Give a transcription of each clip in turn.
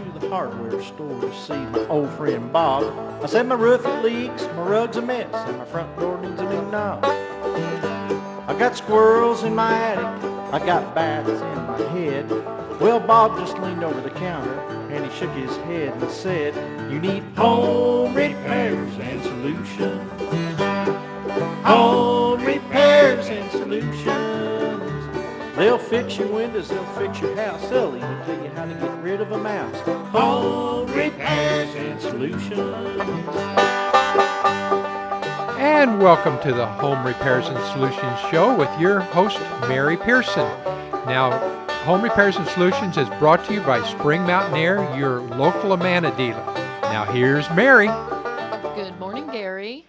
to the hardware store to see my old friend Bob. I said my roof it leaks, my rug's a mess, and my front door needs a new knob. I got squirrels in my attic, I got bats in my head. Well, Bob just leaned over the counter and he shook his head and said, "You need home repairs and solutions. Home repairs and solutions. They'll fix your windows, they'll fix your house, they'll even tell you how to get rid of a mouse. Home repairs and solutions." And welcome to the Home Repairs and Solutions Show with your host, Mary Pearson. Now, Home Repairs and Solutions is brought to you by Spring Mountain Air, your local Amana dealer. Now, here's Mary. Good morning, Gary.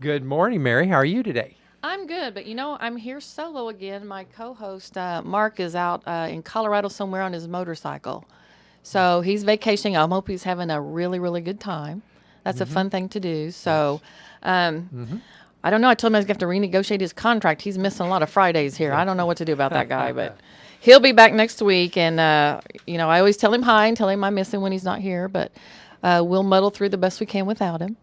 Good morning, Mary. How are you today? I'm good, but I'm here solo again. My co-host, Mark, is out in Colorado somewhere on his motorcycle. So he's vacationing. I hope he's having a really, really good time. That's a fun thing to do. So I don't know. I told him I was going to have to renegotiate his contract. He's missing a lot of Fridays here. I don't know what to do about that guy, but he'll be back next week. And, I always tell him hi and tell him I miss him when he's not here, but we'll muddle through the best we can without him.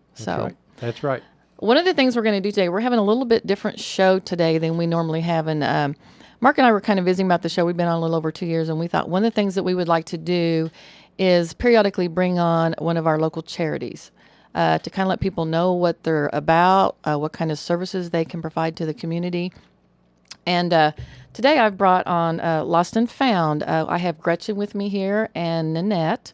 That's right. One of the things we're going to do today, we're having a little bit different show today than we normally have. And Mark and I were kind of visiting about the show. We've been on a little over 2 years, and we thought one of the things that we would like to do is periodically bring on one of our local charities to kind of let people know what they're about, what kind of services they can provide to the community. And today I've brought on Lost and Found. I have Gretchen with me here and Nanette.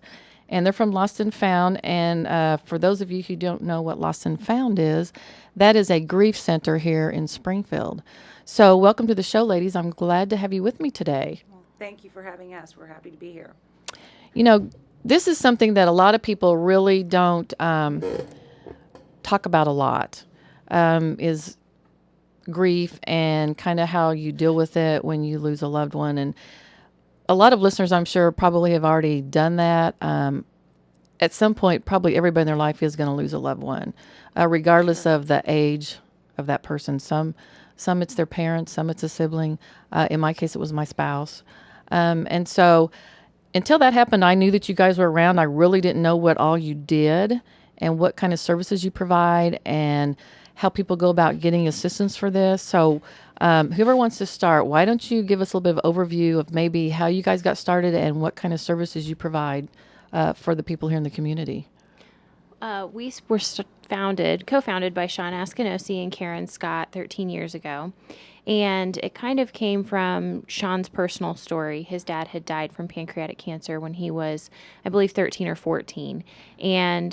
And they're from Lost and Found. And for those of you who don't know what Lost and Found is, that is a grief center here in Springfield. So welcome to the show, ladies. I'm glad to have you with me today. Well, thank you for having us. We're happy to be here. This is something that a lot of people really don't talk about a lot, is grief and kind of how you deal with it when you lose a loved one. And a lot of listeners, I'm sure, probably have already done that. At some point, probably everybody in their life is going to lose a loved one, regardless of the age of that person. Some it's their parents, some it's a sibling. In my case, it was my spouse. And so until that happened, I knew that you guys were around. I really didn't know what all you did and what kind of services you provide and how people go about getting assistance for this. So whoever wants to start, why don't you give us a little bit of overview of maybe how you guys got started and what kind of services you provide for the people here in the community? We were co-founded by Sean Askinosi and Karen Scott 13 years ago. And it kind of came from Sean's personal story. His dad had died from pancreatic cancer when he was, I believe, 13 or 14. And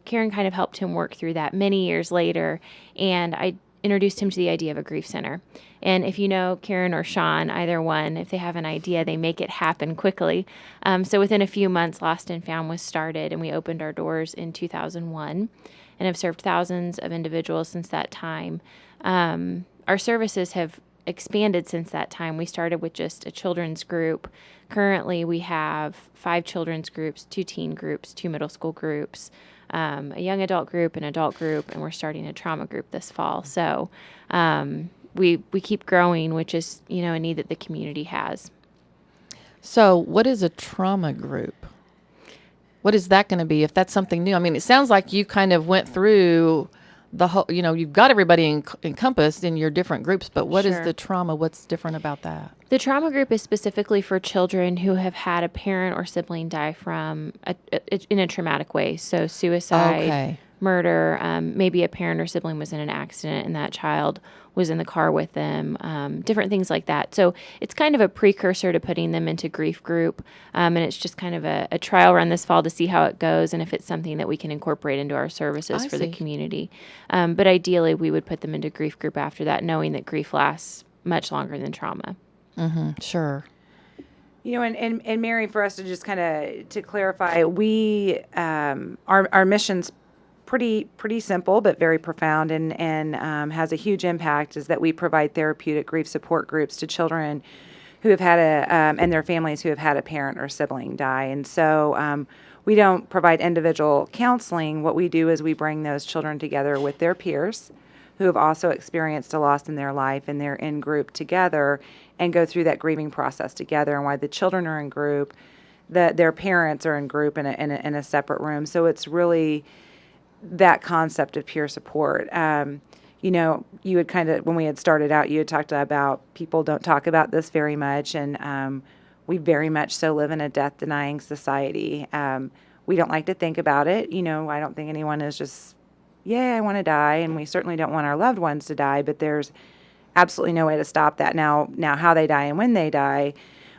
Karen kind of helped him work through that many years later. And I introduced him to the idea of a grief center. And if you know Karen or Sean, either one, if they have an idea, they make it happen quickly. So within a few months, Lost and Found was started, and we opened our doors in 2001 and have served thousands of individuals since that time. Our services have expanded since that time. We started with just a children's group. Currently, we have 5 children's groups, 2 teen groups, 2 middle school groups, a young adult group, an adult group, and we're starting a trauma group this fall. So we keep growing, which is, a need that the community has. So what is a trauma group? What is that going to be if that's something new? I mean, it sounds like you kind of went through the whole, you've got everybody encompassed in your different groups, but what is the trauma? What's different about that? The trauma group is specifically for children who have had a parent or sibling die from in a traumatic way. So suicide, murder, maybe a parent or sibling was in an accident and that child was in the car with them, different things like that. So it's kind of a precursor to putting them into grief group, and it's just kind of a trial run this fall to see how it goes and if it's something that we can incorporate into our services for the community. But ideally, we would put them into grief group after that, knowing that grief lasts much longer than trauma. Mm-hmm. Sure. And Mary, for us to just kind of to clarify, we our mission's pretty simple but very profound and has a huge impact. Is that we provide therapeutic grief support groups to children who have had and their families who have had a parent or sibling die. And so we don't provide individual counseling. What we do is we bring those children together with their peers who have also experienced a loss in their life, and they're in group together and go through that grieving process together. And while the children are in group, their parents are in group in a separate room. So it's really that concept of peer support. You know, you had kind of, when we had started out, you had talked about people don't talk about this very much, and we very much so live in a death-denying society. We don't like to think about it. You know, I don't think anyone is just, yeah, I want to die, and we certainly don't want our loved ones to die, but there's absolutely no way to stop that. Now how they die and when they die,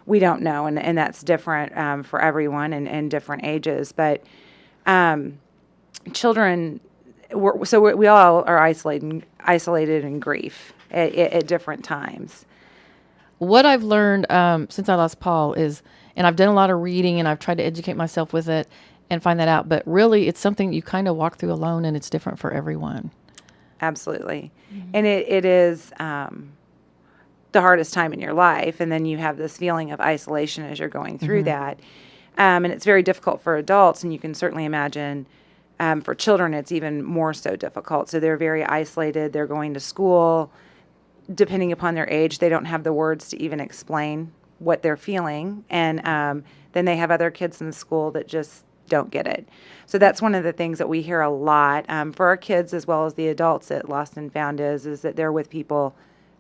we don't know, and that's different for everyone and different ages. But children, we all are isolated in grief at different times. What I've learned since I lost Paul is, and I've done a lot of reading and I've tried to educate myself with it and find that out, but really it's something you kind of walk through alone, and it's different for everyone. Absolutely. And it is the hardest time in your life, and then you have this feeling of isolation as you're going through that. And it's very difficult for adults, and you can certainly imagine for children it's even more so difficult. So they're very isolated. They're going to school. Depending upon their age, they don't have the words to even explain what they're feeling. And then they have other kids in the school that just don't get it. So that's one of the things that we hear a lot for our kids as well as the adults at Lost and Found is that they're with people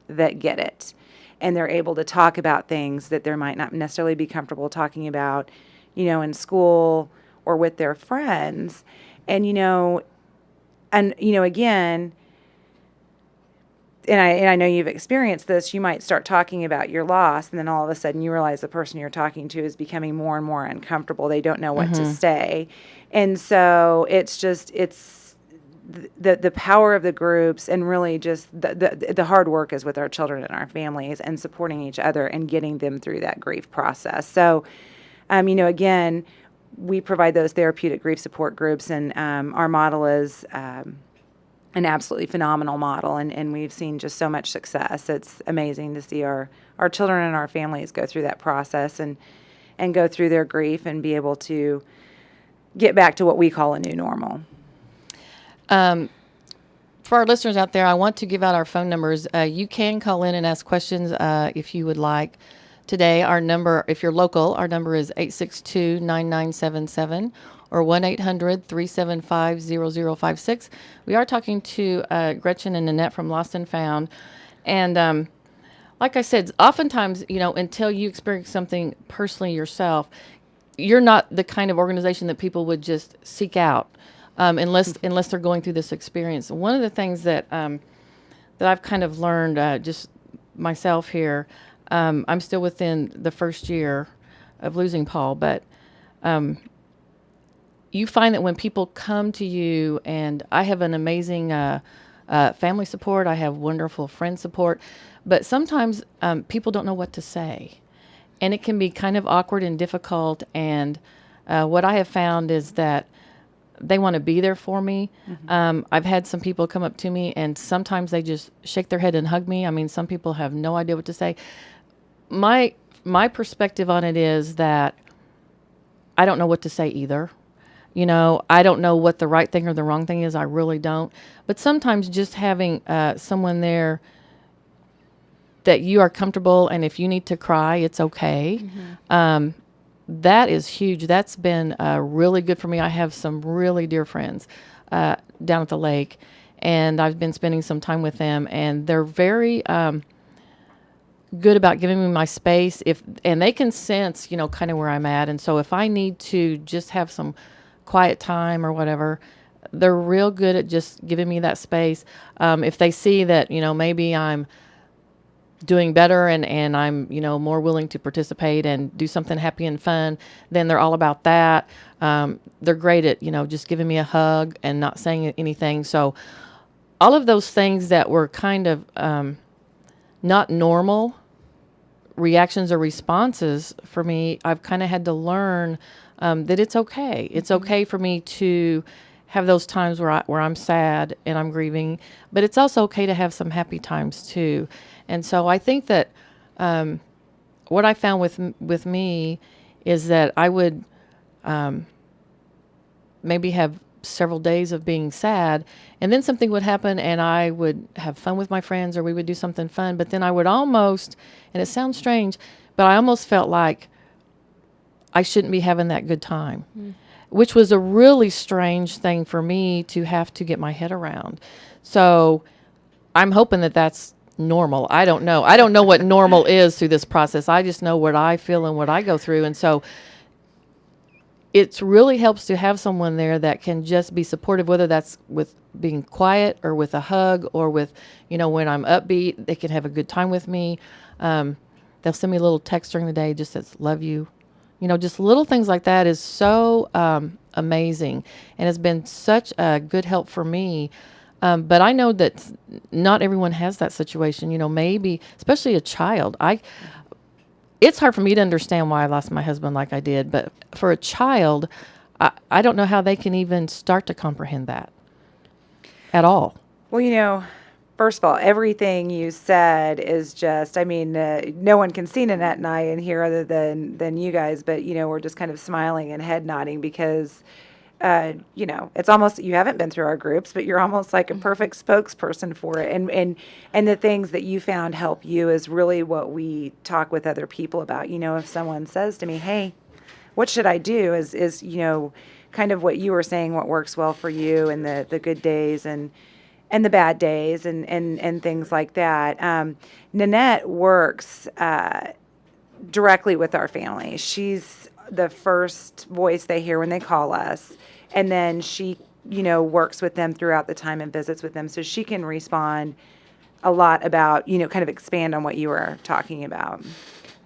that get it. And they're able to talk about things that they might not necessarily be comfortable talking about, you know, in school or with their friends. And, again, and I know you've experienced this, you might start talking about your loss, and then all of a sudden you realize the person you're talking to is becoming more and more uncomfortable. They don't know what to say. And so it's the power of the groups, and really just the hard work is with our children and our families and supporting each other and getting them through that grief process. So, again, we provide those therapeutic grief support groups, and our model is an absolutely phenomenal model, and we've seen just so much success. It's amazing to see our children and our families go through that process and go through their grief and be able to get back to what we call a new normal. For our listeners out there, I want to give out our phone numbers. You can call in and ask questions if you would like. Today, our number, if you're local, our number is 862-9977 or 1-800-375-0056. We are talking to Gretchen and Nanette from Lost and Found. And like I said, oftentimes, until you experience something personally yourself, you're not the kind of organization that people would just seek out unless they're going through this experience. One of the things that I've kind of learned just myself here, I'm still within the first year of losing Paul, but you find that when people come to you, and I have an amazing family support, I have wonderful friend support, but sometimes people don't know what to say, and it can be kind of awkward and difficult. And what I have found is that they want to be there for me. I've had some people come up to me, and sometimes they just shake their head and hug me. I mean, some people have no idea what to say. My perspective on it is that I don't know what to say either. I don't know what the right thing or the wrong thing is. I really don't. But sometimes just having someone there that you are comfortable, and if you need to cry, it's okay. That is huge. That's been really good for me. I have some really dear friends down at the lake, and I've been spending some time with them, and they're very good about giving me my space, and they can sense, kind of where I'm at. And so if I need to just have some quiet time or whatever, they're real good at just giving me that space. If they see that, maybe I'm doing better and I'm, more willing to participate and do something happy and fun, then they're all about that. They're great at, just giving me a hug and not saying anything. So all of those things that were kind of not normal reactions or responses for me, I've kind of had to learn that it's okay. It's okay for me to have those times where I'm sad and I'm grieving, but it's also okay to have some happy times too. And so I think that what I found with me is that I would maybe have several days of being sad, and then something would happen and I would have fun with my friends, or we would do something fun, but then I would almost, and it sounds strange, but I almost felt like I shouldn't be having that good time, which was a really strange thing for me to have to get my head around. So I'm hoping that that's normal. I don't know. I don't know what normal is through this process. I just know what I feel and what I go through. And so it really helps to have someone there that can just be supportive, whether that's with being quiet or with a hug or with, when I'm upbeat, they can have a good time with me. They'll send me a little text during the day just says, love you. Just little things like that is so amazing and has been such a good help for me. But I know that not everyone has that situation, maybe, especially a child. It's hard for me to understand why I lost my husband like I did, but for a child, I don't know how they can even start to comprehend that at all. Well, first of all, everything you said is just, no one can see Nanette and I in here other than you guys, but, we're just kind of smiling and head nodding because, it's almost, you haven't been through our groups, but you're almost like a perfect spokesperson for it. And the things that you found help you is really what we talk with other people about. If someone says to me, hey, what should I do is kind of what you were saying, what works well for you and the good days and the bad days and things like that. Nanette works directly with our family. She's the first voice they hear when they call us. And then she, works with them throughout the time and visits with them. So she can respond a lot about, kind of expand on what you were talking about.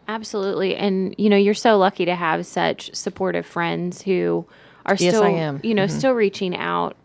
Absolutely. And, you're so lucky to have such supportive friends who are Yes, still, I am. Still reaching out.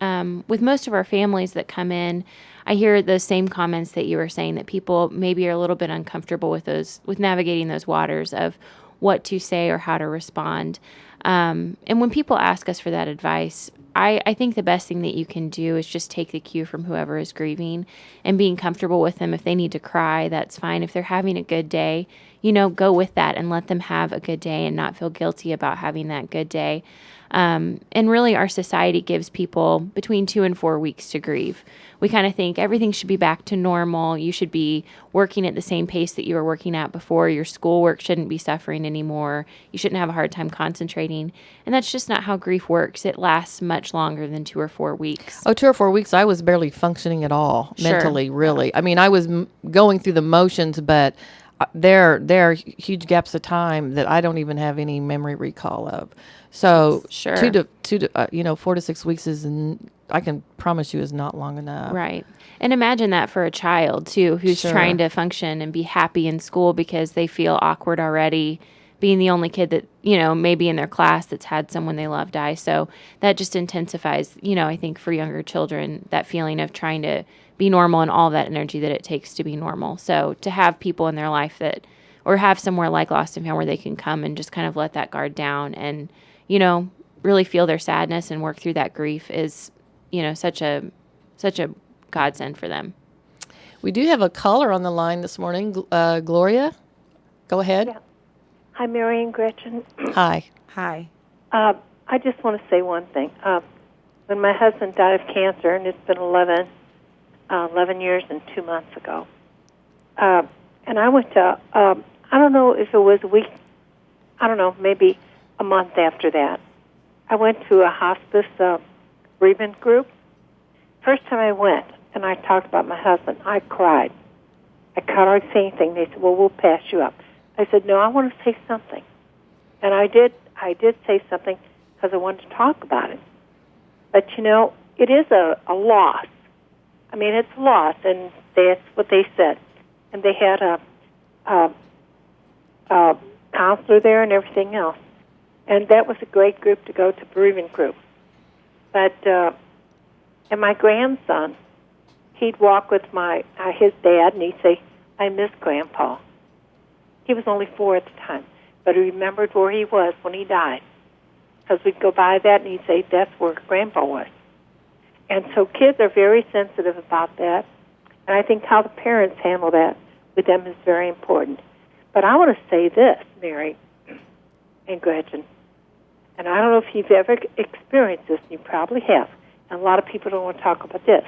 With most of our families that come in, I hear the same comments that you were saying, that people maybe are a little bit uncomfortable with navigating those waters of what to say or how to respond. And when people ask us for that advice, I think the best thing that you can do is just take the cue from whoever is grieving and being comfortable with them. If they need to cry, that's fine. If they're having a good day, go with that and let them have a good day and not feel guilty about having that good day. And really, our society gives people between 2 and 4 weeks to grieve. We kind of think everything should be back to normal. You should be working at the same pace that you were working at before. Your schoolwork shouldn't be suffering anymore. You shouldn't have a hard time concentrating. And that's just not how grief works. It lasts much longer than 2 or 4 weeks. Oh, 2 or 4 weeks, I was barely functioning at all mentally, really. I mean, I was going through the motions, but there are huge gaps of time that I don't even have any memory recall of. So Sure. 4 to 6 weeks I can promise you is not long enough. Right. And imagine that for a child too, who's Sure. trying to function and be happy in school because they feel awkward already, being the only kid that, maybe in their class that's had someone they love die. So that just intensifies, I think for younger children, that feeling of trying to be normal and all that energy that it takes to be normal. So to have people in their life or have somewhere like Lost and Found where they can come and just kind of let that guard down and, really feel their sadness and work through that grief is, such a godsend for them. We do have a caller on the line this morning. Gloria, go ahead. Yeah. Hi, Mary and Gretchen. Hi. Hi. I just want to say one thing. When my husband died of cancer, and it's been 11 years and 2 months ago, and I went to, I don't know if it was a week, I don't know, maybe a month after that, I went to a hospice bereavement group. First time I went, and I talked about my husband, I cried. I could hardly say anything. They said, well, we'll pass you up. I said, no, I want to say something. And I did say something because I wanted to talk about it. But, it is a loss. I mean, it's a loss, and that's what they said. And they had a counselor there and everything else. And that was a great group to go to, bereavement group. But, and my grandson, he'd walk with his dad, and he'd say, I miss Grandpa. He was only 4 at the time, but he remembered where he was when he died. Because we'd go by that, and he'd say, that's where Grandpa was. And so kids are very sensitive about that. And I think how the parents handle that with them is very important. But I want to say this, Mary and Gretchen, and I don't know if you've ever experienced this, and you probably have, and a lot of people don't want to talk about this.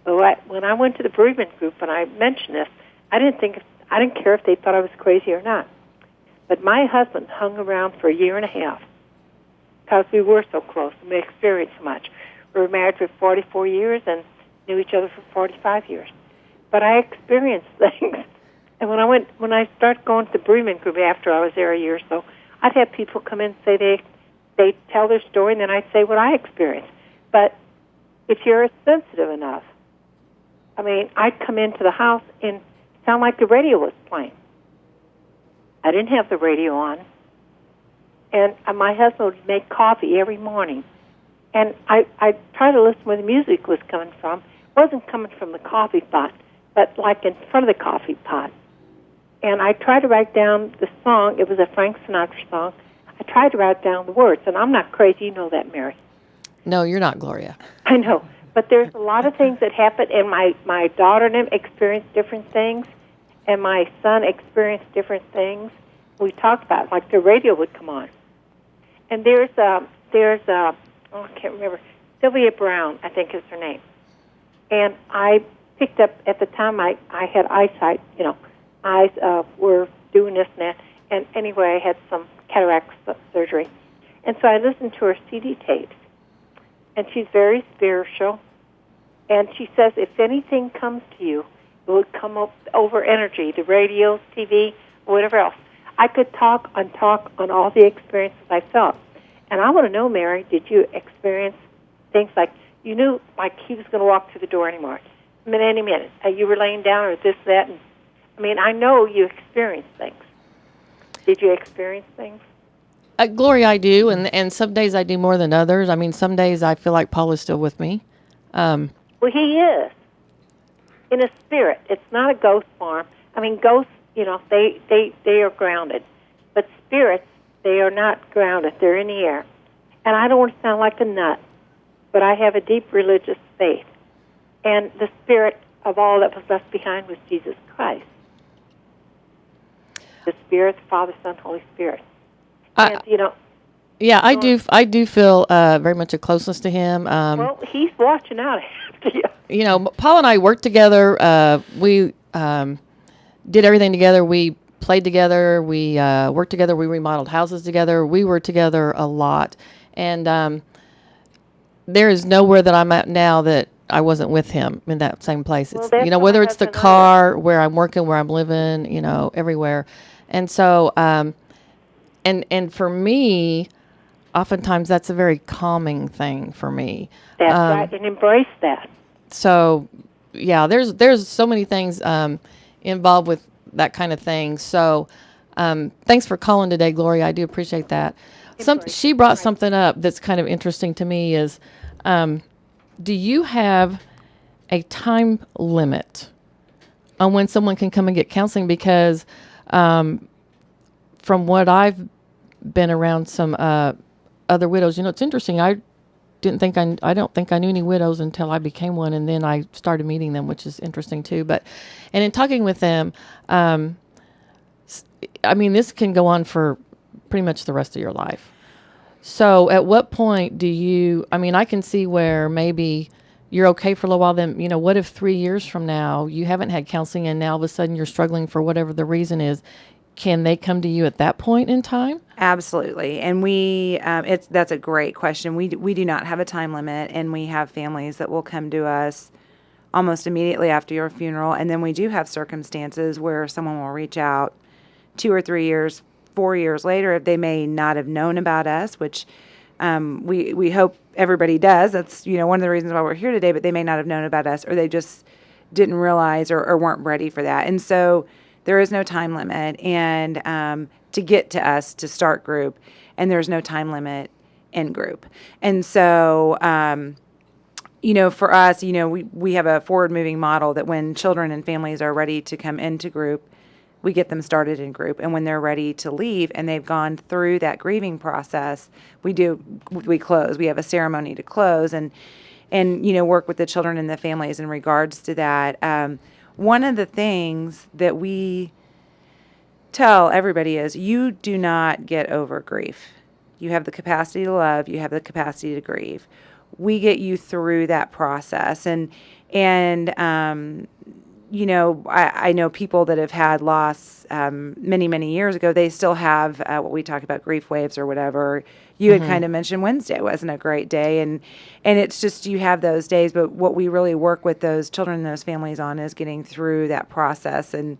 But when I went to the bereavement group and I mentioned this, I didn't care if they thought I was crazy or not. But my husband hung around for a year and a half because we were so close and we experienced so much. We were married for 44 years and knew each other for 45 years. But I experienced things. And when I started going to the bereavement group after I was there a year or so, I'd have people come in and say they tell their story, and then I'd say what I experienced. But if you're sensitive enough, I mean, I'd come into the house and sound like the radio was playing. I didn't have the radio on. And my husband would make coffee every morning. And I tried to listen where the music was coming from. It wasn't coming from the coffee pot, but like in front of the coffee pot. And I tried to write down the song. It was a Frank Sinatra song. I tried to write down the words. And I'm not crazy. You know that, Mary. No, you're not, Gloria. I know. But there's a lot of things that happen, and my daughter and him experienced different things, and my son experienced different things. We talked about it, like the radio would come on. And there's oh, I can't remember, Sylvia Brown, I think is her name. And I picked up, at the time I had eyesight, eyes were doing this and that. And anyway, I had some cataract surgery. And so I listened to her CD tapes. And she's very spiritual. And she says if anything comes to you, it would come up over energy, the radio, TV, whatever else. I could talk on all the experiences I felt. And I want to know, Mary, did you experience things like, you knew like he was going to walk through the door anymore, any minute. You were laying down or this, that. And, I mean, I know you experienced things. Did you experience things? Gloria, I do, and some days I do more than others. I mean, some days I feel like Paul is still with me. Well, he is. In a spirit. It's not a ghost farm. I mean, ghosts, they are grounded. But spirits, they are not grounded. They're in the air. And I don't want to sound like a nut, but I have a deep religious faith. And the spirit of all that was left behind was Jesus Christ. The Spirit, the Father, Son, Holy Spirit. And, yeah, I do feel very much a closeness to him. Well, he's watching out after you. Paul and I worked together. We did everything together. We played together. We worked together. We remodeled houses together. We were together a lot. And there is nowhere that I'm at now that I wasn't with him in that same place. It's, whether it's the car, where I'm working, where I'm living, everywhere. And so, and for me, oftentimes that's a very calming thing for me. That's right, and embrace that. So, yeah, there's so many things involved with that kind of thing. So, thanks for calling today, Gloria. I do appreciate that. She brought something up that's kind of interesting to me is, do you have a time limit on when someone can come and get counseling? Because from what I've been around some other widows, it's interesting. I don't think I knew any widows until I became one, and then I started meeting them, which is interesting too. And in talking with them, I mean, this can go on for pretty much the rest of your life. So at what point do you, I can see where maybe you're okay for a little while, then, what if 3 years from now you haven't had counseling and now all of a sudden you're struggling for whatever the reason is? Can they come to you at that point in time? Absolutely. And that's a great question. We do not have a time limit, and we have families that will come to us almost immediately after your funeral. And then we do have circumstances where someone will reach out 2 or 3 years, 4 years later. They may not have known about us, which we hope everybody does. That's, one of the reasons why we're here today, but they may not have known about us, or they just didn't realize or weren't ready for that. And so there is no time limit and to get to us to start group, and there's no time limit in group. And so, for us, we have a forward-moving model that when children and families are ready to come into group, we get them started in group. And when they're ready to leave and they've gone through that grieving process, we close. We have a ceremony to close and work with the children and the families in regards to that. One of the things that we tell everybody is you do not get over grief. You have the capacity to love. You have the capacity to grieve. We get you through that process. And you know, I know people that have had loss many, many years ago. They still have what we talk about, grief waves or whatever. You had kind of mentioned Wednesday wasn't a great day, and it's just you have those days. But what we really work with those children and those families on is getting through that process and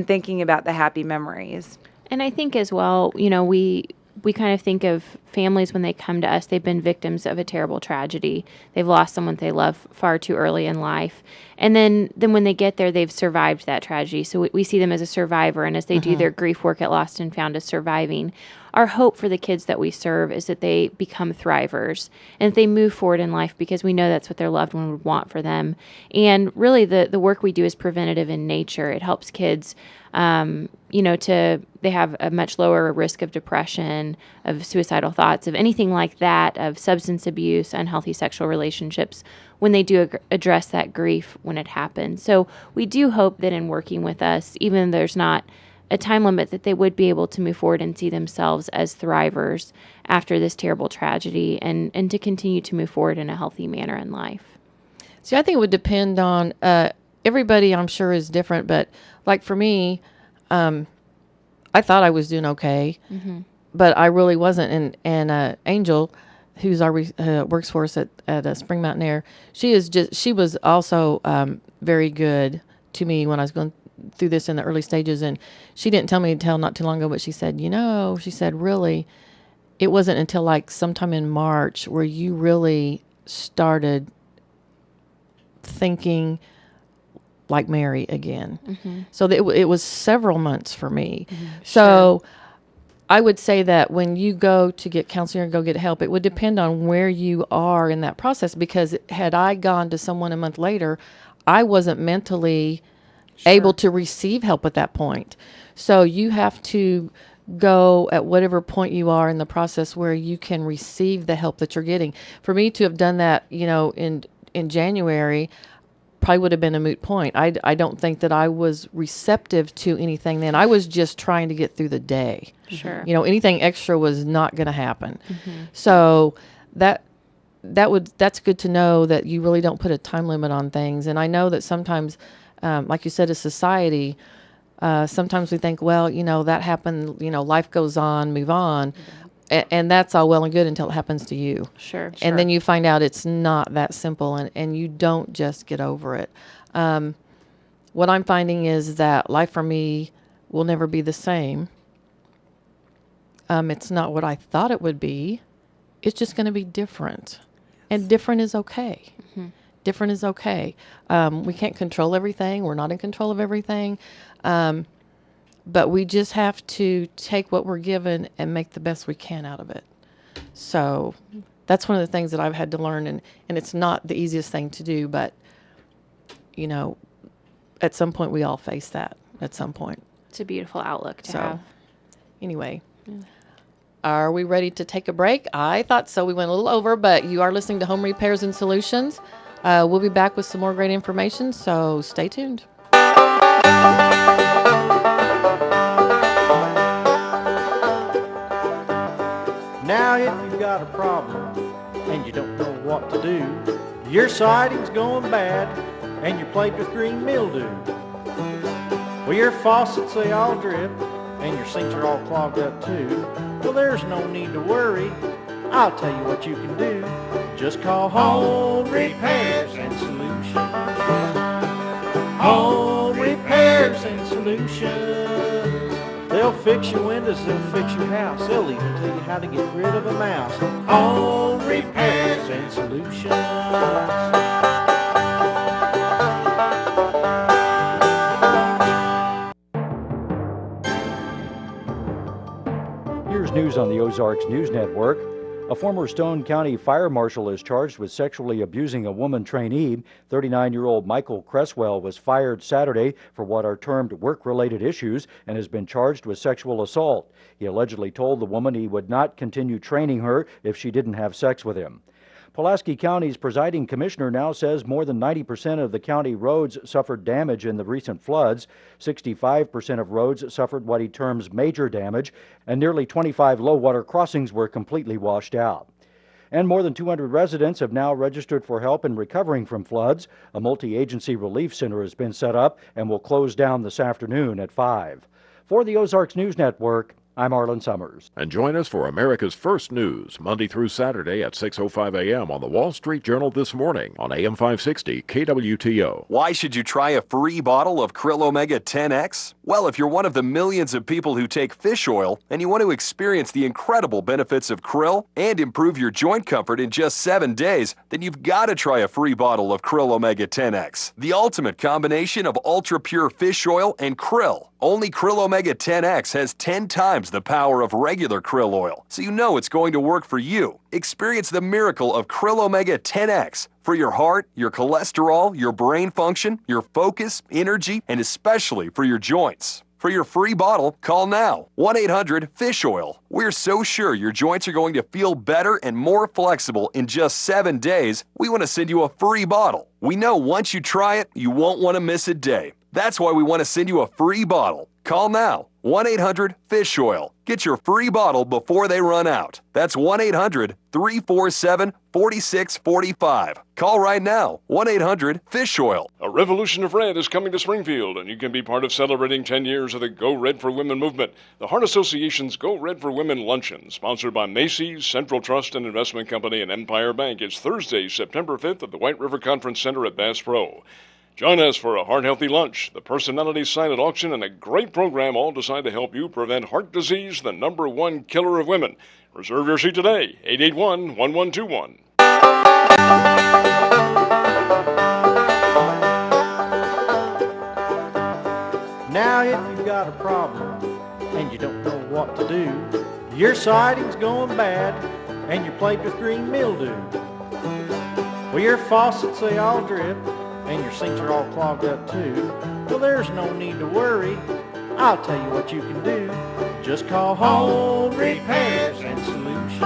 thinking about the happy memories. And I think as well, you know, we kind of think of families when they come to us, they've been victims of a terrible tragedy. They've lost someone they love far too early in life. And then when they get there, they've survived that tragedy. So we see them as a survivor. And as they do their grief work at Lost and Found as surviving, our hope for the kids that we serve is that they become thrivers and that they move forward in life, because we know that's what their loved one would want for them. And really the work we do is preventative in nature. It helps kids, you know, they have a much lower risk of depression, of suicidal thoughts, of anything like that, of substance abuse, unhealthy sexual relationships, when they do address that grief when it happens. So we do hope that in working with us, even though there's not a time limit, that they would be able to move forward and see themselves as thrivers after this terrible tragedy, and to continue to move forward in a healthy manner in life. See, I think it would depend on everybody. I'm sure is different, but like for me, I thought I was doing okay, but I really wasn't. And Angel, who's our works for us at Spring Mountain Air, she was also very good to me when I was going through this in the early stages. And she didn't tell me until not too long ago, but she said, really, it wasn't until like sometime in March where you really started thinking like Mary again. So it was several months for me. So I would say that when you go to get counseling or go get help, it would depend on where you are in that process, because had I gone to someone a month later, I wasn't mentally able to receive help at that point. So you have to go at whatever point you are in the process where you can receive the help that you're getting. For me to have done that, you know, in January, probably would have been a moot point. I don't think that I was receptive to anything then. I was just trying to get through the day. Sure. You know, anything extra was not going to happen. So that's good to know that you really don't put a time limit on things. And I know that sometimes, like you said, as society, sometimes we think, well, you know, that happened, you know, life goes on, move on. And that's all well and good until it happens to you. Sure. And then you find out it's not that simple, and you don't just get over it. What I'm finding is that life for me will never be the same. It's not what I thought it would be. It's just going to be different. And different is okay. Different is okay. We can't control everything. We're not in control of everything. But we just have to take what we're given and make the best we can out of it. So that's one of the things that I've had to learn, and it's not the easiest thing to do, but, you know, at some point we all face that at some point. It's a beautiful outlook to have. Anyway, are we ready to take a break? I thought so. We went a little over, but you are listening to Home Repairs and Solutions. We'll be back with some more great information, so stay tuned. Now if you've got a problem and you don't know what to do, your siding's going bad and you're plagued with green mildew. Well, your faucets, they all drip and your sinks are all clogged up too. Well, there's no need to worry. I'll tell you what you can do. Just call Home Repairs and Solutions. Home Repairs and Solutions. They'll fix your windows, they'll fix your house. They'll even tell you how to get rid of a mouse. Home Repairs and Solutions. Here's news on the Ozarks News Network. A former Stone County fire marshal is charged with sexually abusing a woman trainee. 39-year-old Michael Cresswell was fired Saturday for what are termed work-related issues and has been charged with sexual assault. He allegedly told the woman he would not continue training her if she didn't have sex with him. Pulaski County's presiding commissioner now says more than 90% of the county roads suffered damage in the recent floods. 65% of roads suffered what he terms major damage, and nearly 25 low-water crossings were completely washed out. And more than 200 residents have now registered for help in recovering from floods. A multi-agency relief center has been set up and will close down this afternoon at 5. For the Ozarks News Network, I'm Arlen Summers. And join us for America's First News, Monday through Saturday at 6:05 a.m. on the Wall Street Journal This Morning on AM 560 KWTO. Why should you try a free bottle of Krill Omega 10X? Well, if you're one of the millions of people who take fish oil and you want to experience the incredible benefits of krill and improve your joint comfort in just 7 days, then you've got to try a free bottle of Krill Omega 10X, the ultimate combination of ultra-pure fish oil and krill. Only Krill Omega 10X has 10 times the power of regular krill oil, so you know it's going to work for you. Experience the miracle of Krill Omega 10X for your heart, your cholesterol, your brain function, your focus, energy, and especially for your joints. For your free bottle, call now, 1-800-FISH-OIL. We're so sure your joints are going to feel better and more flexible in just 7 days, we want to send you a free bottle. We know once you try it, you won't want to miss a day. That's why we want to send you a free bottle. Call now, 1-800-FISH-OIL. Get your free bottle before they run out. That's 1-800-347-4645. Call right now, 1-800-FISH-OIL. A revolution of red is coming to Springfield, and you can be part of celebrating 10 years of the Go Red for Women movement. The Heart Association's Go Red for Women Luncheon, sponsored by Macy's, Central Trust and Investment Company, and Empire Bank, is Thursday, September 5th at the White River Conference Center at Bass Pro. Join us for a heart-healthy lunch, the personality silent auction, and a great program all designed to help you prevent heart disease, the #1 killer of women. Reserve your seat today, 881-1121. Now if you've got a problem and you don't know what to do, your siding's going bad and you're plagued with green mildew. Well, your faucets, they all drip, and your sinks are all clogged up too. Well, there's no need to worry. I'll tell you what you can do. Just call Home Repairs and Solutions.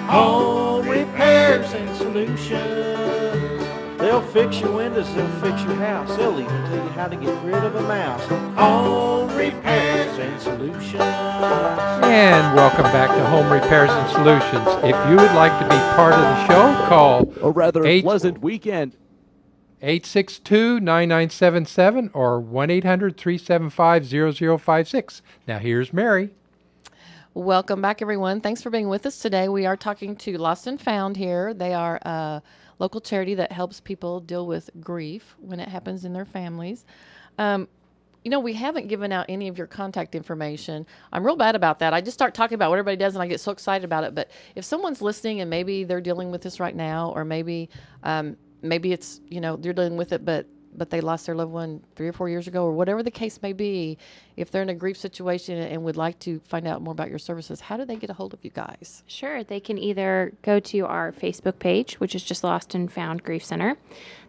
Home Repairs and Solutions. They'll fix your windows, they'll fix your house. They'll even tell you how to get rid of a mouse. Home Repairs and Solutions. And welcome back to Home Repairs and Solutions. If you would like to be part of the show, call a rather pleasant weekend. 862-9977 or 1-800-375-0056. Now here's Mary. Welcome back, everyone. Thanks for being with us today. We are talking to Lost and Found here. They are a local charity that helps people deal with grief when it happens in their families. You know, we haven't given out any of your contact information. I'm real bad about that. I just start talking about what everybody does and I get so excited about it. But if someone's listening and maybe they're dealing with this right now, or maybe it's, you know, they're dealing with it, but they lost their loved one 3 or 4 years ago, or whatever the case may be, if they're in a grief situation and would like to find out more about your services, how do they get a hold of you guys? Sure. They can either go to our Facebook page, which is just Lost and Found Grief Center.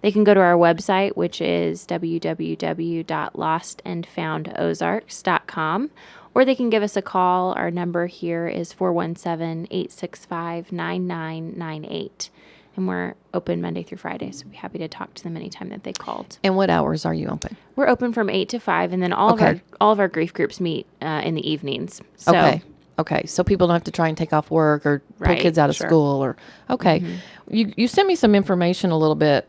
They can go to our website, which is www.lostandfoundozarks.com, or they can give us a call. Our number here is 417-865-9998. And we're open Monday through Friday, so we'd be happy to talk to them anytime that they called. And what hours are you open? We're open from 8 to 5, and then all of our grief groups meet in the evenings. So, Okay. So people don't have to try and take off work or pull kids out of school, or You sent me some information a little bit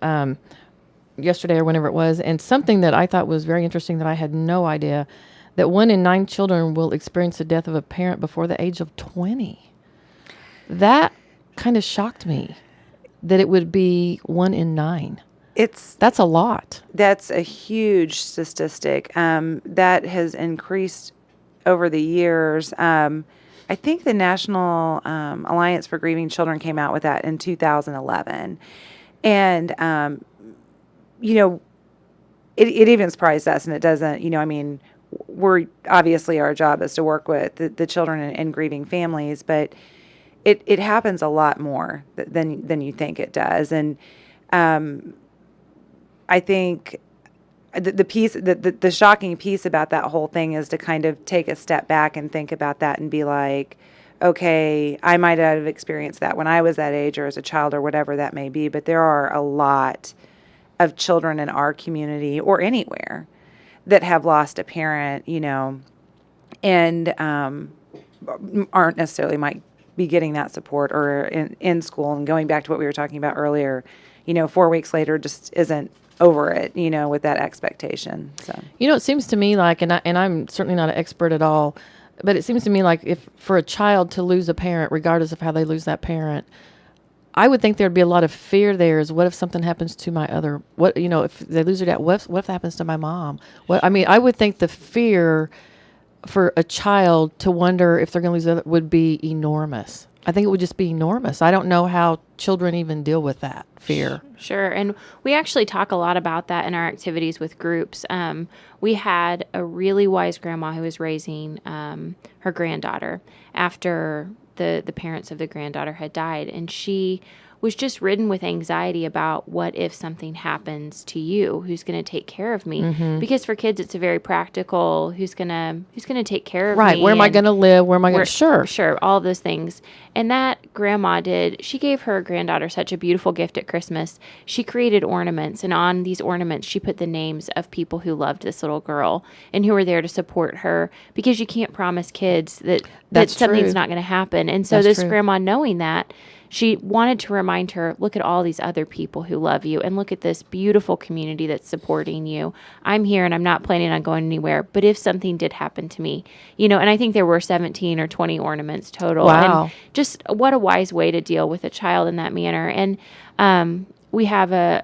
yesterday or whenever it was, and something that I thought was very interesting that I had no idea, that 1 in 9 children will experience the death of a parent before the age of 20. That kind of shocked me. That it would be 1 in 9. That's a lot. That's a huge statistic. That has increased over the years. I think the National Alliance for Grieving Children came out with that in 2011. And, you know, it even surprised us, and it doesn't, you know, I mean, we're obviously our job is to work with the children and grieving families, but it happens a lot more than you think it does. And I think the shocking piece about that whole thing is to kind of take a step back and think about that and be like, okay, I might have experienced that when I was that age or as a child or whatever that may be, but there are a lot of children in our community or anywhere that have lost a parent, you know, and aren't necessarily my be getting that support or in school. And going back to what we were talking about earlier, 4 weeks later just isn't over it, with that expectation. So, it seems to me like, and I'm certainly not an expert at all, but it seems to me like if for a child to lose a parent, regardless of how they lose that parent, I would think there'd be a lot of fear there. Is what if something happens to my other, if they lose their dad, what if happens to my mom? I would think the fear for a child to wonder if they're going to lose other would be enormous. I think it would just be enormous. I don't know how children even deal with that fear. Sure. And we actually talk a lot about that in our activities with groups. We had a really wise grandma who was raising her granddaughter after the parents of the granddaughter had died. And she was just ridden with anxiety about what if something happens to you, who's going to take care of me? Mm-hmm. Because for kids, it's a very practical, who's going to take care of me. Right. Where am I going to live? Where am I going to? Sure. All of those things. And that grandma she gave her granddaughter such a beautiful gift at Christmas. She created ornaments, and on these ornaments, she put the names of people who loved this little girl and who were there to support her, because you can't promise kids that something's not going to happen. And so this grandma, knowing that, she wanted to remind her, look at all these other people who love you, and look at this beautiful community that's supporting you. I'm here and I'm not planning on going anywhere, but if something did happen to me, and I think there were 17 or 20 ornaments total. Wow. And just what a wise way to deal with a child in that manner. And we have a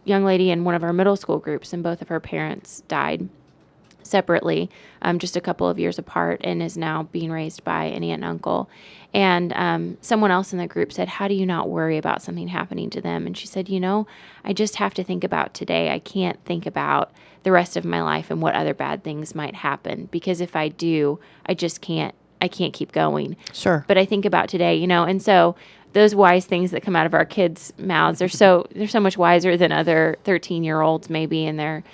young lady in one of our middle school groups, and both of her parents died separately, just a couple of years apart, and is now being raised by an aunt and uncle. And someone else in the group said, how do you not worry about something happening to them? And she said, I just have to think about today. I can't think about the rest of my life and what other bad things might happen, because if I do, I can't keep going. Sure. But I think about today, and so those wise things that come out of our kids' mouths, they're so much wiser than other 13-year-olds maybe in their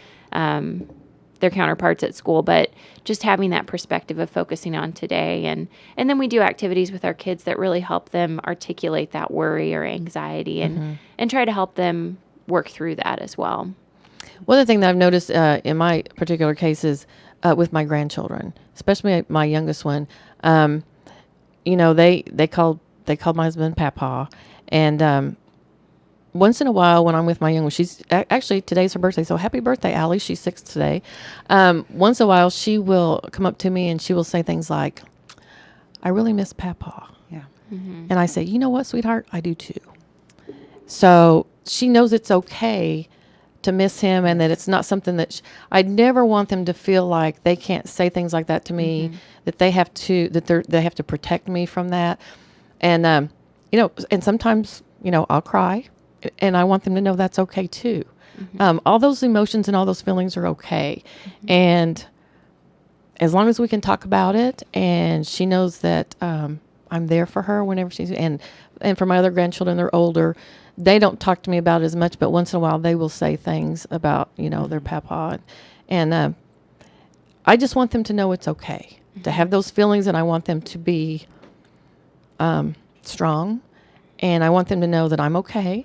counterparts at school, but just having that perspective of focusing on today. And then we do activities with our kids that really help them articulate that worry or anxiety and try to help them work through that as well. One other thing that I've noticed in my particular cases with my grandchildren, especially my youngest one, they called my husband Papa, and once in a while when I'm with my young one, she's actually, today's her birthday, so happy birthday, Allie. She's 6 today. Once in a while, she will come up to me and she will say things like, I really miss Papa. Yeah. Mm-hmm. And I say, you know what, sweetheart? I do too. So she knows it's okay to miss him, and that it's not something that I'd never want them to feel like they can't say things like that to me, that they have to protect me from that. And, and sometimes, I'll cry. And I want them to know that's okay too. Mm-hmm. All those emotions and all those feelings are okay. Mm-hmm. And as long as we can talk about it, and she knows that I'm there for her whenever she's, and for my other grandchildren, they're older. They don't talk to me about it as much, but once in a while they will say things about, their papa. And I just want them to know it's okay to have those feelings, and I want them to be strong. And I want them to know that I'm okay.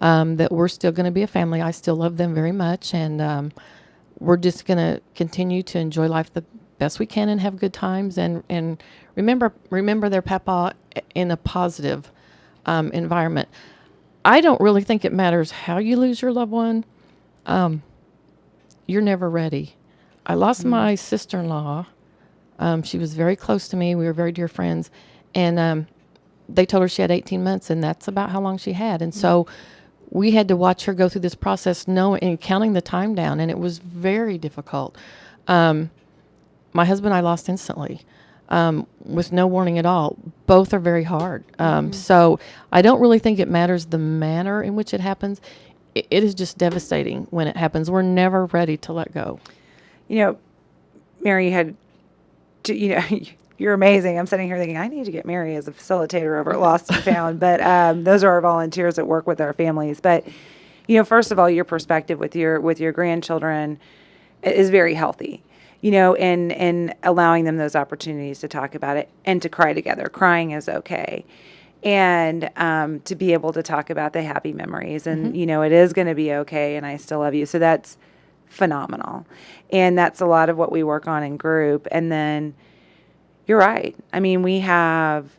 That we're still going to be a family. I still love them very much, and we're just going to continue to enjoy life the best we can and have good times, and remember their papa in a positive environment. I don't really think it matters how you lose your loved one. You're never ready. I lost my sister-in-law. She was very close to me. We were very dear friends, and they told her she had 18 months, and that's about how long she had. And so we had to watch her go through this process, and counting the time down, and it was very difficult. My husband I lost instantly, with no warning at all. Both are very hard. So I don't really think it matters the manner in which it happens. It is just devastating when it happens. We're never ready to let go. Mary, you're amazing. I'm sitting here thinking, I need to get Mary as a facilitator over at Lost and Found. But those are our volunteers that work with our families. But, first of all, your perspective with your grandchildren is very healthy, and allowing them those opportunities to talk about it and to cry together. Crying is okay. And to be able to talk about the happy memories. And, it is going to be okay, and I still love you. So that's phenomenal. And that's a lot of what we work on in group. And then you're right. I mean, we have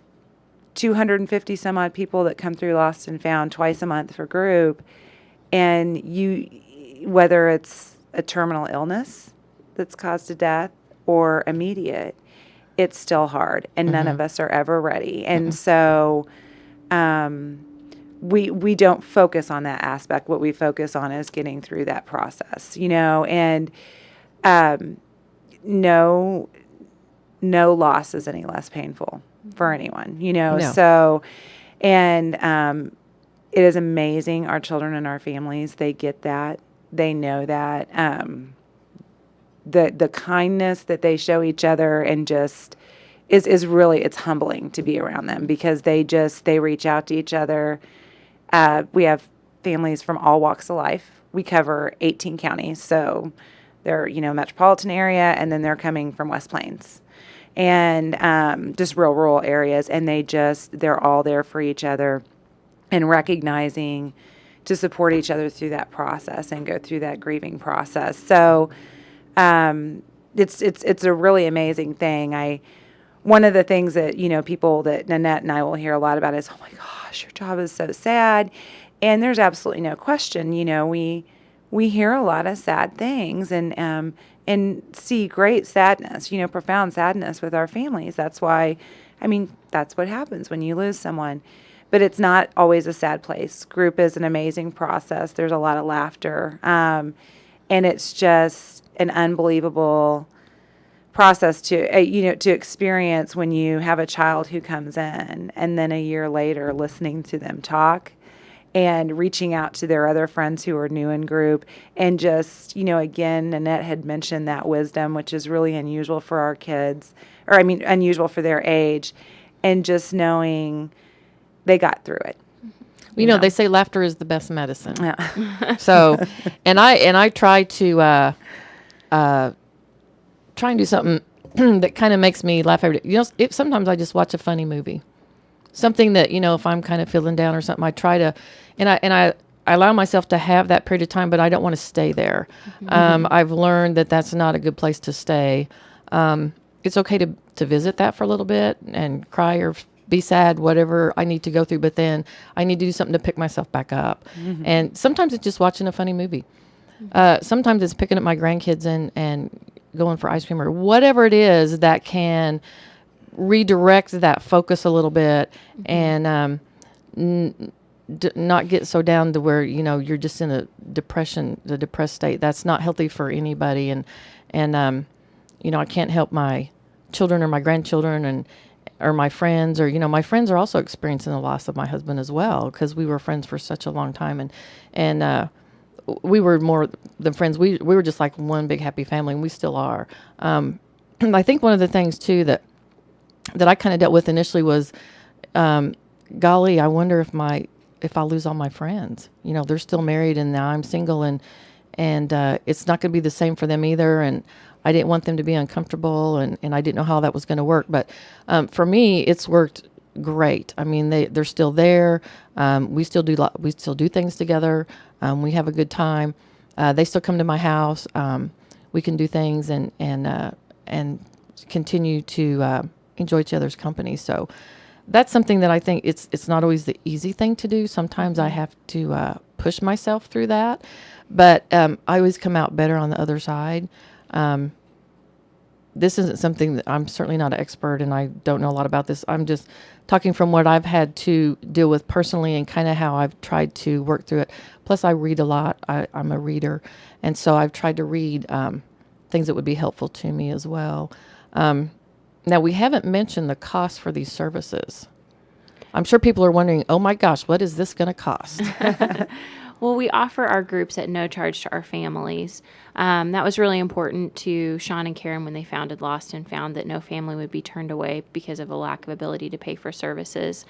250 some odd people that come through Lost and Found twice a month for group, and whether it's a terminal illness that's caused a death or immediate, it's still hard, and none of us are ever ready. And so we don't focus on that aspect. What we focus on is getting through that process, and no loss is any less painful for anyone, No. So, and it is amazing. Our children and our families, they get that. They know that. The kindness that they show each other and just is really, it's humbling to be around them, because they reach out to each other. We have families from all walks of life. We cover 18 counties, so they're, metropolitan area, and then they're coming from West Plains and just real rural areas, and they're all there for each other and recognizing to support each other through that process and go through that grieving process. So it's a really amazing thing. One of the things that, people that Nanette and I will hear a lot about is, oh my gosh, your job is so sad. And there's absolutely no question, we hear a lot of sad things and see great sadness, profound sadness with our families. That's why, that's what happens when you lose someone. But it's not always a sad place. Group is an amazing process. There's a lot of laughter. And it's just an unbelievable process to experience when you have a child who comes in, and then a year later listening to them talk and reaching out to their other friends who are new in group, and just, again, Nanette had mentioned that wisdom, which is really unusual for our kids, unusual for their age, and just knowing they got through it. They say laughter is the best medicine. Yeah. So, and I try to try and do something that kind of makes me laugh every day. Sometimes I just watch a funny movie, something that, if I'm kind of feeling down or something, I try to, and I allow myself to have that period of time, but I don't want to stay there. I've learned that that's not a good place to stay. It's okay to visit that for a little bit and cry or be sad, whatever I need to go through, but then I need to do something to pick myself back up. And sometimes it's just watching a funny movie. Sometimes it's picking up my grandkids and going for ice cream or whatever it is that can redirect that focus a little bit and not get so down to where, you're just in a depressed state. That's not healthy for anybody. And I can't help my children or my grandchildren or my friends, or, my friends are also experiencing the loss of my husband as well, because we were friends for such a long time. And we were more than friends. We were just like one big happy family, and we still are. I think one of the things too that I kind of dealt with initially was, golly, I wonder if I'll lose all my friends. They're still married, and now I'm single, and it's not going to be the same for them either. And I didn't want them to be uncomfortable, and I didn't know how that was going to work. But for me, it's worked great. They're still there. We still do things together. We have a good time. They still come to my house. We can do things and continue to enjoy each other's company. So that's something that I think it's not always the easy thing to do. Sometimes I have to push myself through that, but I always come out better on the other side. This isn't something that I'm certainly not an expert, and I don't know a lot about this. I'm just talking from what I've had to deal with personally and kind of how I've tried to work through it. Plus, I read a lot. I'm a reader, and so I've tried to read things that would be helpful to me as well. Now, we haven't mentioned the cost for these services. I'm sure people are wondering, oh my gosh, what is this going to cost? Well, we offer our groups at no charge to our families. That was really important to Sean and Karen when they founded Lost and Found, that no family would be turned away because of a lack of ability to pay for services.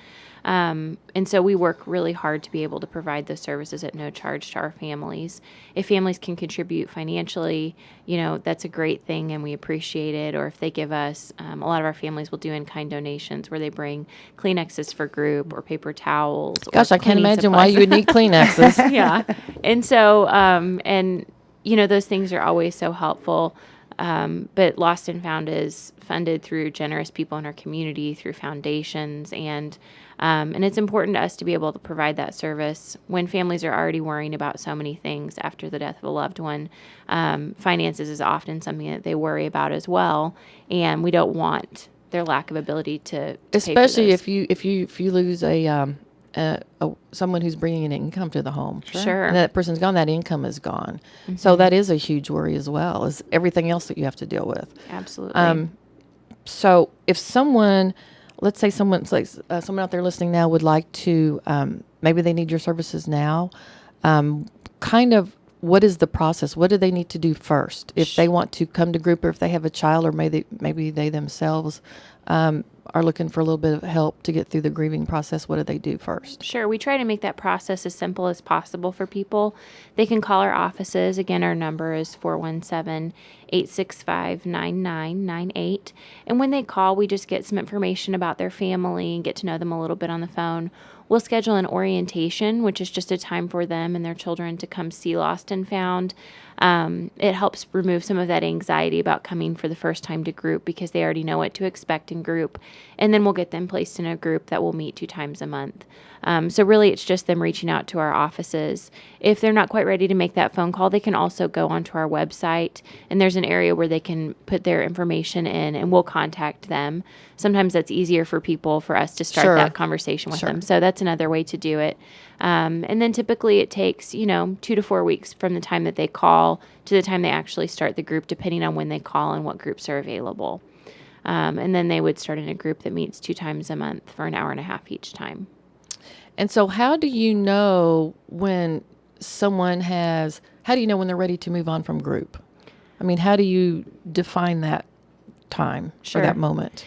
And so we work really hard to be able to provide those services at no charge to our families. If families can contribute financially, that's a great thing, and we appreciate it. Or if they give us, a lot of our families will do in-kind donations where they bring Kleenexes for group or paper towels. Gosh, I can't imagine why you would need Kleenexes. Yeah. And so, those things are always so helpful. But Lost and Found is funded through generous people in our community, through foundations, and it's important to us to be able to provide that service when families are already worrying about so many things after the death of a loved one. Finances is often something that they worry about as well, and we don't want their lack of ability to especially pay for those. if you lose a someone who's bringing an income to the home. Sure. And that person's gone, that income is gone. So that is a huge worry as well as everything else that you have to deal with. Absolutely. So if someone, let's say someone out there listening now would like to, maybe they need your services now, kind of what is the process? What do they need to do first? If they want to come to group, or if they have a child, or maybe they themselves are looking for a little bit of help to get through the grieving process, what do they do first? Sure. We try to make that process as simple as possible for people. They can call our offices. Again, our number is 417-865-9998. And when they call, we just get some information about their family and get to know them a little bit on the phone. We'll schedule an orientation, which is just a time for them and their children to come see Lost and Found. It helps remove some of that anxiety about coming for the first time to group because they already know what to expect in group. And then we'll get them placed in a group that will meet 2 times a month. So really, it's just them reaching out to our offices. If they're not quite ready to make that phone call, they can also go onto our website, and there's an area where they can put their information in, and we'll contact them. Sometimes that's easier for us to start that conversation with them. So that's another way to do it. And then typically it takes, 2 to 4 weeks from the time that they call to the time they actually start the group, depending on when they call and what groups are available. And then they would start in a group that meets 2 times a month for an hour and a half each time. And so how do you know when when they're ready to move on from group? I mean, how do you define that time or that moment?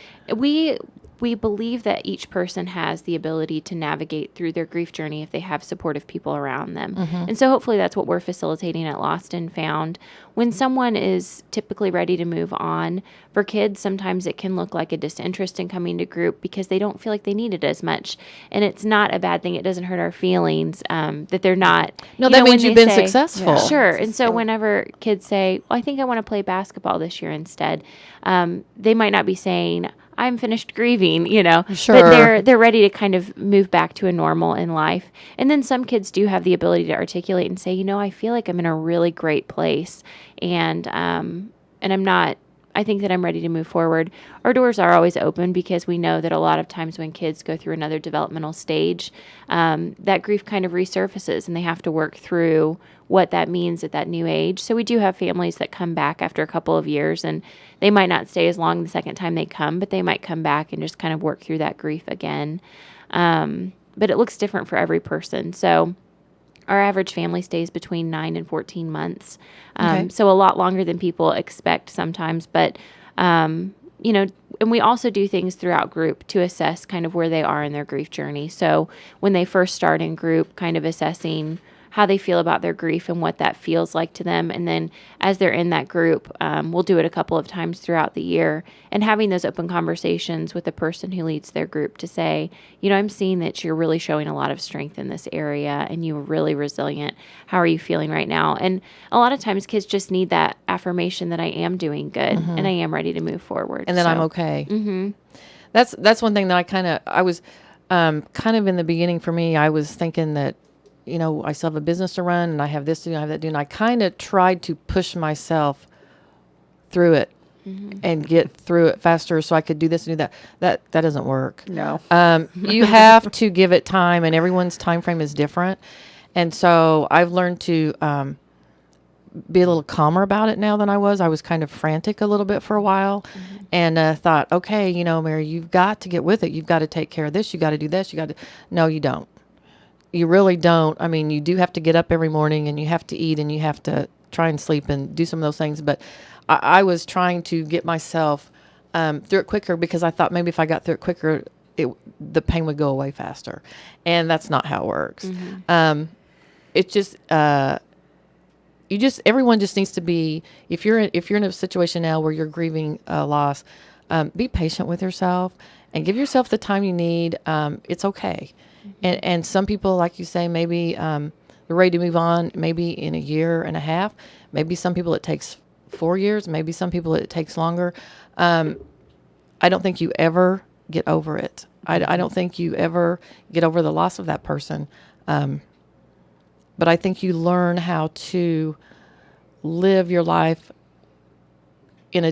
We believe that each person has the ability to navigate through their grief journey if they have supportive people around them. And so hopefully that's what we're facilitating at Lost and Found. When someone is typically ready to move on, for kids, sometimes it can look like a disinterest in coming to group because they don't feel like they need it as much. And it's not a bad thing. It doesn't hurt our feelings that they're not. No, that means you've been successful. Yeah. Sure. And so whenever kids say, well, I think I want to play basketball this year instead, they might not be saying, I'm finished grieving, Sure. But they're ready to kind of move back to a normal in life. And then some kids do have the ability to articulate and say, I feel like I'm in a really great place, and I think that I'm ready to move forward. Our doors are always open because we know that a lot of times when kids go through another developmental stage, that grief kind of resurfaces and they have to work through what that means at that new age. So we do have families that come back after a couple of years, and they might not stay as long the second time they come, but they might come back and just kind of work through that grief again. But it looks different for every person. So our average family stays between 9 and 14 months. So a lot longer than people expect sometimes. But, and we also do things throughout group to assess kind of where they are in their grief journey. So when they first start in group, kind of assessing how they feel about their grief and what that feels like to them. And then as they're in that group, we'll do it a couple of times throughout the year, and having those open conversations with the person who leads their group to say, I'm seeing that you're really showing a lot of strength in this area and you're really resilient. How are you feeling right now? And a lot of times kids just need that affirmation that I am doing good and I am ready to move forward. And then I'm okay. Mm-hmm. That's one thing that I was kind of in the beginning for me, I was thinking that, I still have a business to run and I have this to do, I have that to do. And I kind of tried to push myself through it and get through it faster so I could do this and do that. That doesn't work. No. You have to give it time, and everyone's time frame is different. And so I've learned to be a little calmer about it now than I was. I was kind of frantic a little bit for a while and thought, okay, Mary, you've got to get with it. You've got to take care of this. You got to do this. No, you don't. You really don't. I mean, you do have to get up every morning and you have to eat and you have to try and sleep and do some of those things. But I was trying to get myself through it quicker because I thought maybe if I got through it quicker, the pain would go away faster. And that's not how it works. It's just, everyone just needs to be, if you're in a situation now where you're grieving loss, be patient with yourself and give yourself the time you need. It's okay. And some people, like you say, maybe they're ready to move on maybe in a year and a half. Maybe some people it takes 4 years. Maybe some people it takes longer. I don't think you ever get over it. I don't think you ever get over the loss of that person. But I think you learn how to live your life in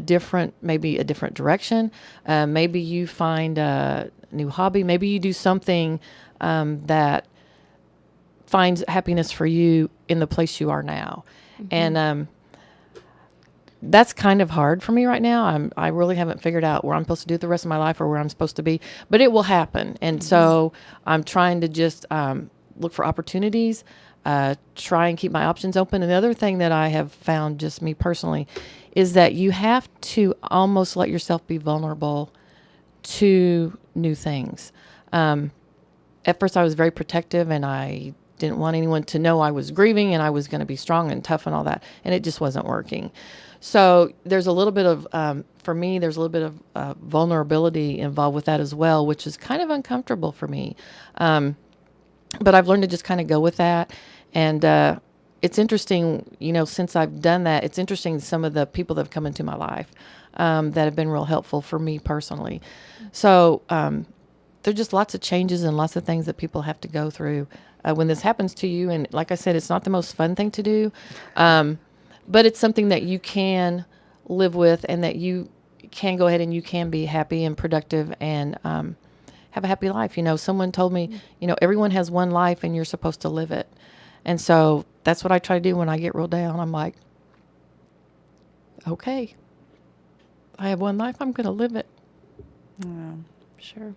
maybe a different direction. Maybe you find a new hobby. Maybe you do something that finds happiness for you in the place you are now. And that's kind of hard for me right now. I really haven't figured out where I'm supposed to do it the rest of my life or where I'm supposed to be, but it will happen. And so I'm trying to just look for opportunities, try and keep my options open. And the other thing that I have found, just me personally, is that you have to almost let yourself be vulnerable to new things. At first I was very protective, and I didn't want anyone to know I was grieving, and I was going to be strong and tough and all that. And it just wasn't working. So there's a little bit of, for me, there's a little bit of vulnerability involved with that as well, which is kind of uncomfortable for me. But I've learned to just kind of go with that. And it's interesting, since I've done that, it's interesting some of the people that have come into my life that have been real helpful for me personally. So there's just lots of changes and lots of things that people have to go through when this happens to you. And like I said, it's not the most fun thing to do. But it's something that you can live with, and that you can go ahead and you can be happy and productive and have a happy life. Someone told me, everyone has one life and you're supposed to live it. And so that's what I try to do when I get real down. I'm like, okay, I have one life. I'm going to live it. Yeah. Sure.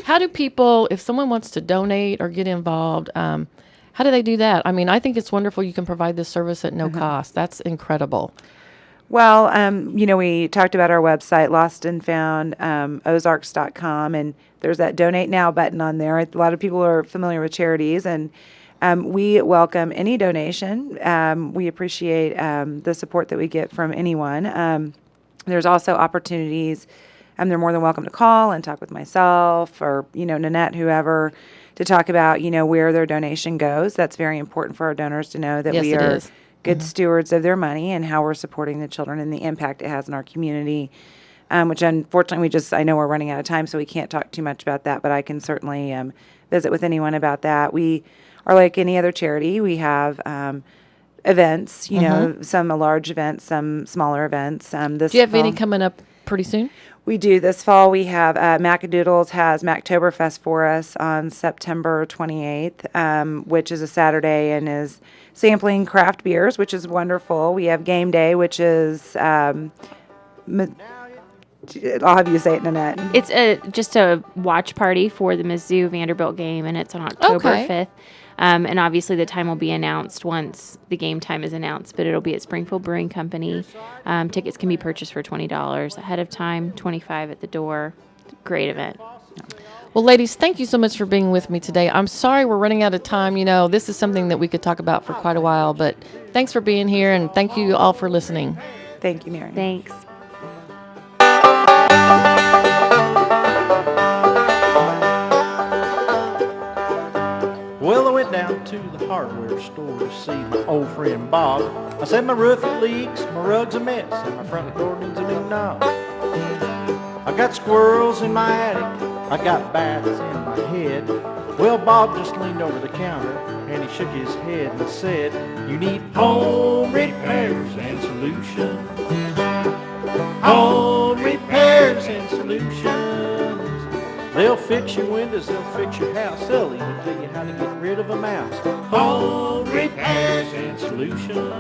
How do people, if someone wants to donate or get involved, how do they do that? I mean, I think it's wonderful you can provide this service at no cost. That's incredible. Well, we talked about our website, Lost and Found, ozarks.com, and there's that Donate Now button on there. A lot of people are familiar with charities, and we welcome any donation. We appreciate the support that we get from anyone. There's also opportunities. They're more than welcome to call and talk with myself or, Nanette, whoever, to talk about, where their donation goes. That's very important for our donors to know that Yes, we it are is. good stewards of their money and how we're supporting the children and the impact it has in our community, which unfortunately I know we're running out of time, so we can't talk too much about that, but I can certainly visit with anyone about that. We are like any other charity. We have events, some large events, some smaller events. Do you have any coming up pretty soon? We do. This fall we have Macadoodles has Mactoberfest for us on September 28th, which is a Saturday, and is sampling craft beers, which is wonderful. We have Game Day, which is I'll have you say it, Nanette. It's just a watch party for the Mizzou Vanderbilt game, and it's on October 5th. And obviously the time will be announced once the game time is announced, but it'll be at Springfield Brewing Company. Tickets can be purchased for $20 ahead of time, $25 at the door. Great event. Well, ladies, thank you so much for being with me today. I'm sorry we're running out of time. This is something that we could talk about for quite a while, but thanks for being here, and thank you all for listening. Thank you, Mary. Thanks. Well, I went down to the hardware store to see my old friend Bob. I said my roof it leaks, my rug's a mess, and my front door needs a new knob. I got squirrels in my attic, I got bats in my head. Well, Bob just leaned over the counter and he shook his head and said, "You need home repairs and solutions. Home repairs and solutions. They'll fix your windows, they'll fix your house, they'll even tell you how to get rid of a mouse. Home repairs and solutions."